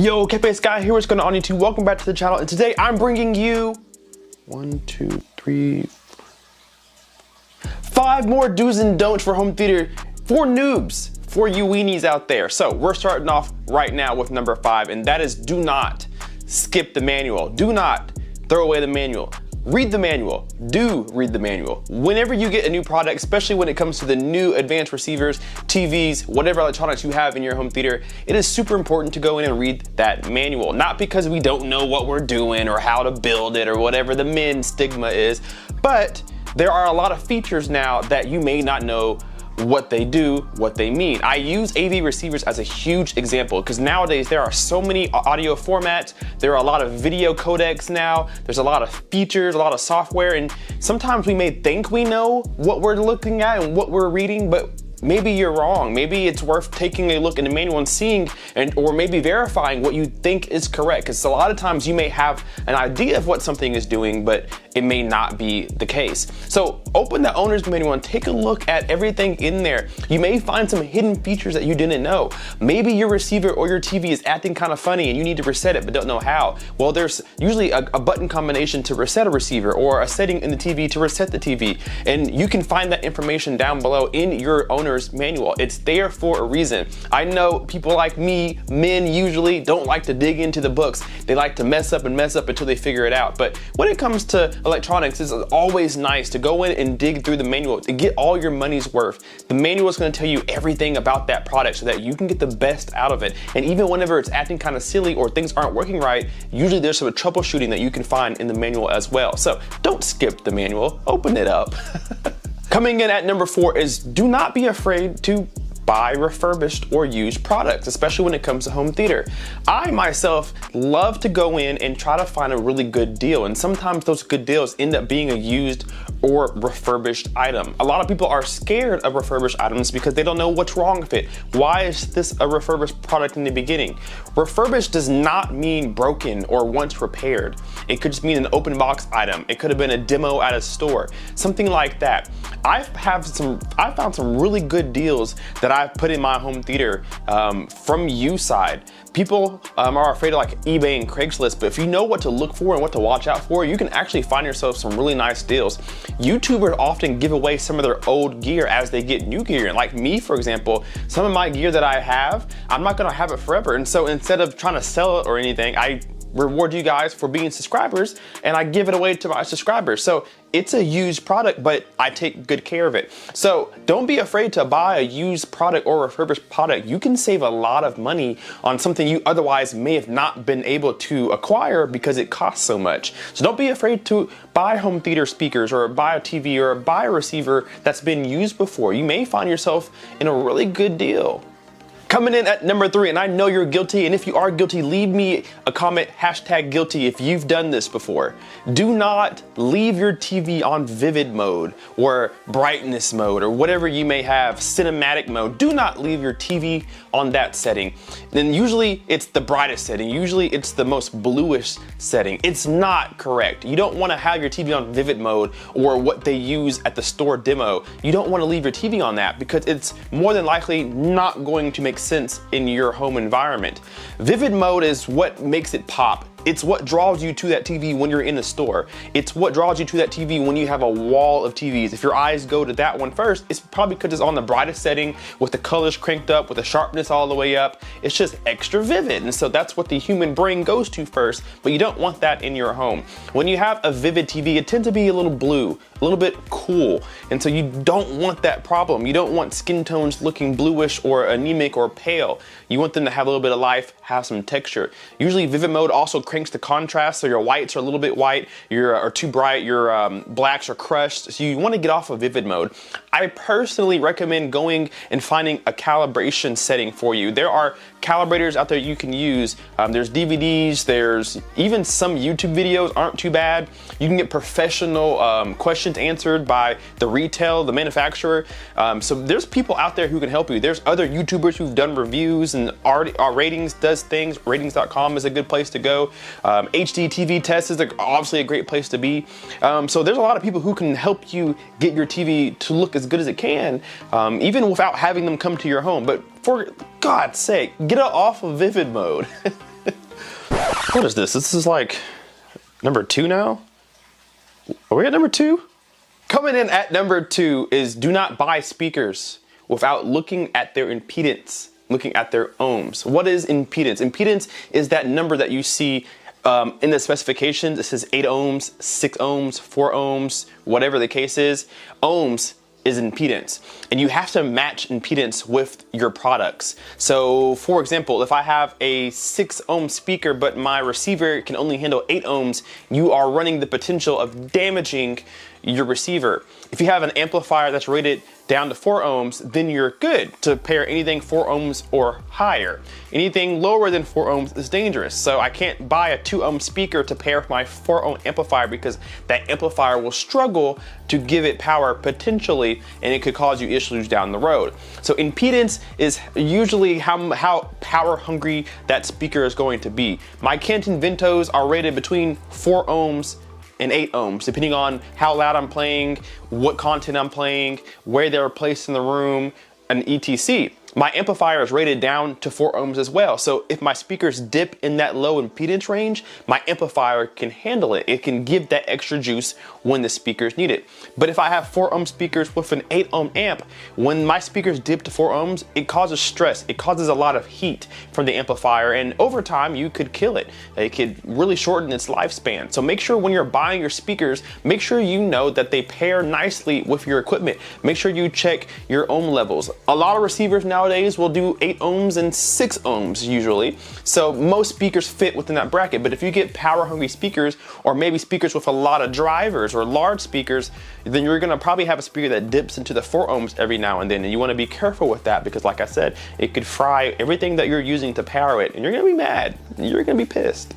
Yo, Pt.4 guy here. What's going on YouTube? Welcome back to the channel. And today I'm bringing you 5 more do's and don'ts for home theater for noobs, for you weenies out there. So we're starting off right now with number 5, and that is do not skip the manual. Do not throw away the manual. Read the manual. Do read the manual. Whenever you get a new product, especially when it comes to the new advanced receivers, TVs, whatever electronics you have in your home theater, it is super important to go in and read that manual. Not because we don't know what we're doing or how to build it or whatever the min stigma is, but there are a lot of features now that you may not know what they do, what they mean. I use AV receivers as a huge example because nowadays there are so many audio formats, there are a lot of video codecs now, there's a lot of features, a lot of software, and sometimes we may think we know what we're looking at and what we're reading, but maybe you're wrong. Maybe it's worth taking a look in the manual and seeing or maybe verifying what you think is correct, because a lot of times you may have an idea of what something is doing, but it may not be the case. So open the owner's manual and take a look at everything in there. You may find some hidden features that you didn't know. Maybe your receiver or your TV is acting kind of funny and you need to reset it but don't know how. Well, there's usually a button combination to reset a receiver or a setting in the TV to reset the TV, and you can find that information down below in your owner's manual. It's there for a reason. I know people like me, men usually, don't like to dig into the books. They like to mess up until they figure it out. But when it comes to electronics, it's always nice to go in and dig through the manual to get all your money's worth. The manual is going to tell you everything about that product so that you can get the best out of it. And even whenever it's acting kind of silly or things aren't working right, usually there's some troubleshooting that you can find in the manual as well. So don't skip the manual, open it up. Coming in at number 4 is do not be afraid to buy refurbished or used products, especially when it comes to home theater. I myself love to go in and try to find a really good deal, and sometimes those good deals end up being a used or refurbished item. A lot of people are scared of refurbished items because they don't know what's wrong with it. Why is this a refurbished product in the beginning? Refurbished does not mean broken or once repaired. It could just mean an open box item. It could have been a demo at a store, something like that. I found some really good deals that I've put in my home theater from side. People are afraid of like eBay and Craigslist, but if you know what to look for and what to watch out for, you can actually find yourself some really nice deals. YouTubers often give away some of their old gear as they get new gear. And like me, for example, some of my gear that I have, I'm not gonna have it forever. And so instead of trying to sell it or anything, I reward you guys for being subscribers and I give it away to my subscribers. So it's a used product, but I take good care of it. So don't be afraid to buy a used product or refurbished product. You can save a lot of money on something you otherwise may have not been able to acquire because it costs so much. So don't be afraid to buy home theater speakers or buy a TV or buy a receiver that's been used before. You may find yourself in a really good deal. Coming in at number 3, and I know you're guilty, and if you are guilty, leave me a comment, #guilty if you've done this before. Do not leave your TV on vivid mode or brightness mode or whatever you may have, cinematic mode. Do not leave your TV on that setting. Then usually it's the brightest setting. Usually it's the most bluish setting. It's not correct. You don't want to have your TV on vivid mode or what they use at the store demo. You don't want to leave your TV on that because it's more than likely not going to make sense in your home environment. Vivid mode is what makes it pop. It's what draws you to that TV when you're in the store. It's what draws you to that TV when you have a wall of TVs. If your eyes go to that one first, it's probably because it's on the brightest setting with the colors cranked up, with the sharpness all the way up. It's just extra vivid. And so that's what the human brain goes to first, but you don't want that in your home. When you have a vivid TV, it tends to be a little blue, a little bit cool. And so you don't want that problem. You don't want skin tones looking bluish or anemic or pale. You want them to have a little bit of life, have some texture. Usually vivid mode also cranks the contrast, so your whites are a little bit white, are too bright, your blacks are crushed, so you want to get off of vivid mode. I personally recommend going and finding a calibration setting for you. There are calibrators out there you can use. There's DVDs, there's even some YouTube videos aren't too bad. You can get professional questions answered by the the manufacturer. So there's people out there who can help you. There's other YouTubers who've done reviews, and our Ratings does things. Ratings.com is a good place to go. HD TV Test is obviously a great place to be. So there's a lot of people who can help you get your TV to look as good as it can, even without having them come to your home. But for God's sake, get it off of vivid mode. What is this? This is like number 2 now? Are we at number 2? Coming in at number 2 is do not buy speakers without looking at their impedance, looking at their ohms. What is impedance? Impedance is that number that you see in the specifications. It says 8 ohms, 6 ohms, 4 ohms, whatever the case is. Ohms is impedance, and you have to match impedance with your products. So for example, if I have a 6 ohm speaker but my receiver can only handle 8 ohms, you are running the potential of damaging your receiver. If you have an amplifier that's rated down to 4 ohms, then you're good to pair anything 4 ohms or higher. Anything lower than 4 ohms is dangerous. So I can't buy a 2 ohm speaker to pair with my 4 ohm amplifier because that amplifier will struggle to give it power potentially, and it could cause you issues down the road. So impedance is usually how power hungry that speaker is going to be. My Canton Ventos are rated between 4 ohms and 8 ohms, depending on how loud I'm playing, what content I'm playing, where they're placed in the room, and etc. My amplifier is rated down to 4 ohms as well. So if my speakers dip in that low impedance range, my amplifier can handle it. It can give that extra juice when the speakers need it. But if I have 4 ohm speakers with an 8 ohm amp, when my speakers dip to 4 ohms, it causes stress. It causes a lot of heat from the amplifier, and over time you could kill it. It could really shorten its lifespan. So make sure when you're buying your speakers, make sure you know that they pair nicely with your equipment. Make sure you check your ohm levels. A lot of receivers nowadays will do 8 ohms and 6 ohms usually. So most speakers fit within that bracket. But if you get power hungry speakers, or maybe speakers with a lot of drivers or large speakers, then you're gonna probably have a speaker that dips into the 4 ohms every now and then. And you wanna be careful with that because like I said, it could fry everything that you're using to power it, and you're gonna be mad. You're gonna be pissed.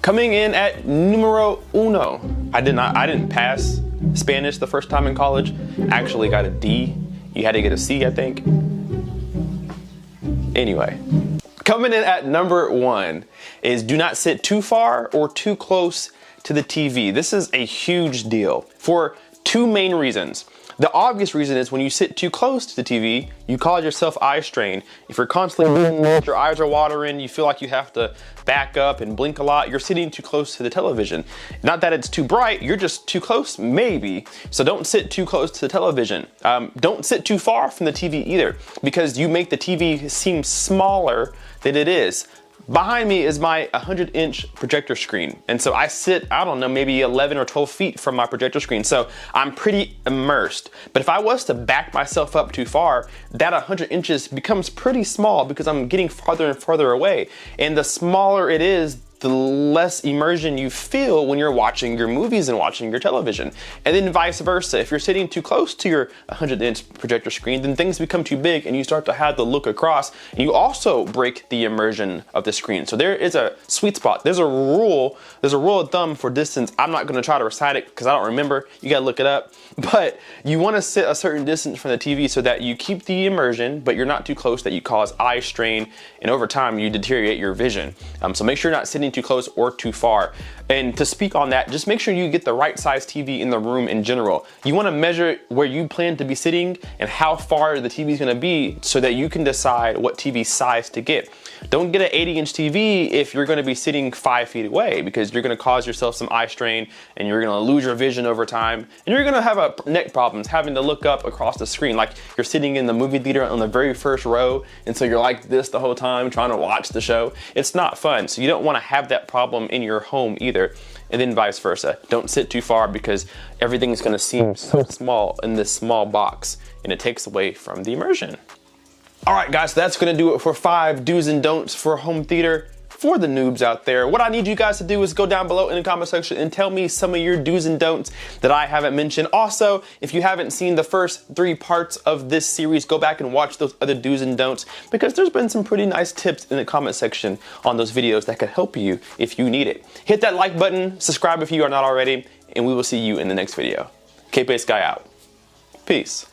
Coming in at numero uno. I didn't pass Spanish the first time in college. Actually got a D. You had to get a C, I think. Anyway, coming in at number 1 is do not sit too far or too close to the TV. This is a huge deal for 2 main reasons. The obvious reason is when you sit too close to the TV, you cause yourself eye strain. If you're constantly moving, your eyes are watering, you feel like you have to back up and blink a lot, you're sitting too close to the television. Not that it's too bright, you're just too close, maybe. So don't sit too close to the television. Don't sit too far from the TV either, because you make the TV seem smaller than it is. Behind me is my 100-inch projector screen. And so I sit, I don't know, maybe 11 or 12 feet from my projector screen. So I'm pretty immersed. But if I was to back myself up too far, that 100 inches becomes pretty small because I'm getting farther and farther away. And the smaller it is, the less immersion you feel when you're watching your movies and watching your television. And then vice versa. If you're sitting too close to your 100-inch projector screen, then things become too big and you start to have to look across, and you also break the immersion of the screen. So there is a sweet spot. There's a rule of thumb for distance. I'm not gonna try to recite it because I don't remember. You gotta look it up. But you wanna sit a certain distance from the TV so that you keep the immersion, but you're not too close that you cause eye strain, and over time you deteriorate your vision. So make sure you're not sitting too close or too far. And to speak on that, just make sure you get the right size TV in the room in general. You want to measure where you plan to be sitting and how far the TV is going to be so that you can decide what TV size to get. Don't get an 80-inch TV if you're going to be sitting 5 feet away, because you're going to cause yourself some eye strain and you're going to lose your vision over time, and you're going to have neck problems having to look up across the screen like you're sitting in the movie theater on the very first row, and so you're like this the whole time trying to watch the show. It's not fun. So you don't want to have that problem in your home either. And then vice versa. Don't sit too far because everything is going to seem so small in this small box, and it takes away from the immersion. All right, guys, so that's going to do it for 5 do's and don'ts for home theater for the noobs out there. What I need you guys to do is go down below in the comment section and tell me some of your do's and don'ts that I haven't mentioned. Also, if you haven't seen the first 3 parts of this series, go back and watch those other do's and don'ts, because there's been some pretty nice tips in the comment section on those videos that could help you if you need it. Hit that like button, subscribe if you are not already, and we will see you in the next video. K-Base Guy out. Peace.